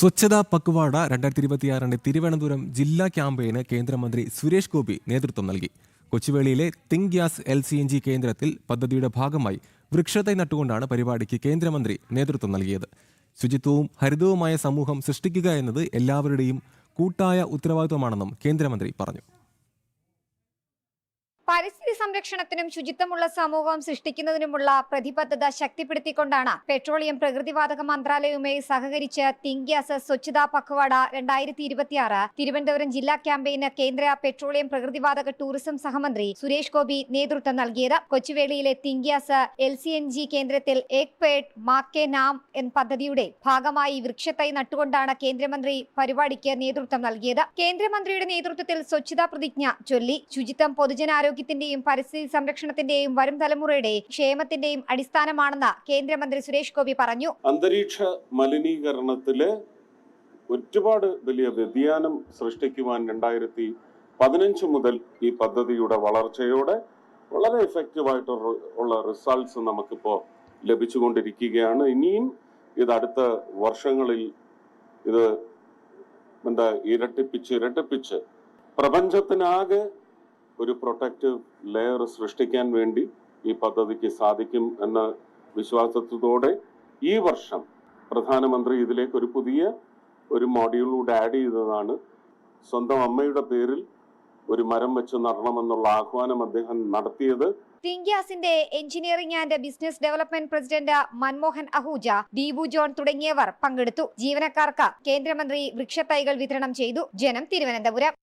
സ്വച്ഛതാ പക്വാഡ 2026 തിരുവനന്തപുരം ജില്ലാ ക്യാമ്പയിന് കേന്ദ്രമന്ത്രി സുരേഷ് ഗോപി നേതൃത്വം നൽകി. കൊച്ചുവേളിയിലെ തിങ് ഗ്യാസ് LCNG കേന്ദ്രത്തിൽ പദ്ധതിയുടെ ഭാഗമായി വൃക്ഷത്തൈ നട്ടുകൊണ്ടാണ് പരിപാടിക്ക് കേന്ദ്രമന്ത്രി നേതൃത്വം നൽകിയത്. ശുചിത്വവും ഹരിതവുമായ സമൂഹം സൃഷ്ടിക്കുക എന്നത് എല്ലാവരുടെയും കൂട്ടായ ഉത്തരവാദിത്വമാണെന്നും കേന്ദ്രമന്ത്രി പറഞ്ഞു. പരിസ്ഥിതി സംരക്ഷണത്തിനും ശുചിത്വമുള്ള സമൂഹം സൃഷ്ടിക്കുന്നതിനുമുള്ള പ്രതിബദ്ധത ശക്തിപ്പെടുത്തിക്കൊണ്ടാണ് പെട്രോളിയം പ്രകൃതിവാതക മന്ത്രാലയവുമായി സഹകരിച്ച് തിങ് ഗ്യാസ് സ്വച്ഛതാ പക്വാഡ 2026 തിരുവനന്തപുരം ജില്ലാ ക്യാമ്പയിന് കേന്ദ്ര പെട്രോളിയം പ്രകൃതിവാതക ടൂറിസം സഹമന്ത്രി സുരേഷ് ഗോപി നേതൃത്വം നൽകിയത്. കൊച്ചുവേളിയിലെ തിങ് ഗ്യാസ് LCNG കേന്ദ്രത്തിൽ ഏക് പേഡ് മാ കെ നാം എന്ന പദ്ധതിയുടെ ഭാഗമായി വൃക്ഷത്തൈ നട്ടുകൊണ്ടാണ് കേന്ദ്രമന്ത്രി പരിപാടിക്ക് നേതൃത്വം നൽകിയത്. കേന്ദ്രമന്ത്രിയുടെ നേതൃത്വത്തിൽ സ്വച്ഛതാ പ്രതിജ്ഞ ചൊല്ലി. ശുചിത്വം പൊതുജനാരോഗ്യത്തിന്റെയും പരിസ്ഥിതി സംരക്ഷണത്തിന്റെയും വരും തലമുറയുടെ ക്ഷേമത്തിന്റെയും അടിസ്ഥാനമാണെന്ന് കേന്ദ്രമന്ത്രി സുരേഷ് ഗോപി പറഞ്ഞു. അന്തരീക്ഷ മലിനീകരണത്തിലെ ഒരുപാട് വലിയ വ്യതിയാനം സൃഷ്ടിക്കുവാൻ 2015 മുതൽ ഈ പദ്ധതിയുടെ വളർച്ചയോടെ വളരെ എഫക്റ്റീവായിട്ടുള്ള റിസൾട്ട്സ് നമുക്കിപ്പോൾ ലഭിച്ചുകൊണ്ടിരിക്കുകയാണ്. ഇനിയും ഇത് അടുത്ത വർഷങ്ങളിൽ ഇത് ഇരട്ടിപ്പിച്ച് പ്രപഞ്ചത്തിനാകെ ഒരു പ്രൊട്ടക്റ്റീവ് ലെയർ സൃഷ്ടിക്കാൻ വേണ്ടി ഈ പദ്ധതിക്ക് സാധിക്കും എന്ന വിശ്വാസത്തോടെ ഈ വർഷം പ്രധാനമന്ത്രി ഇതിലേക്ക് ഒരു പുതിയ മോഡ്യൂളൂടെ ആഡ് ചെയ്തതാണ്. സ്വന്തം അമ്മയുടെ പേരിൽ ഒരു മരം വെച്ച് നടണമെന്നുള്ള ആഹ്വാനം അദ്ദേഹം നടത്തിയത്. തിങ് ഗ്യാസിന്റെ engineering and business development president Manmohan Ahuja, Deepu John തുടങ്ങിയവർ പങ്കെടുത്തു. ജീവനക്കാർക്ക് കേന്ദ്രമന്ത്രി വൃക്ഷത്തൈകൾ വിതരണം ചെയ്തു. ജനം, തിരുവനന്തപുരം.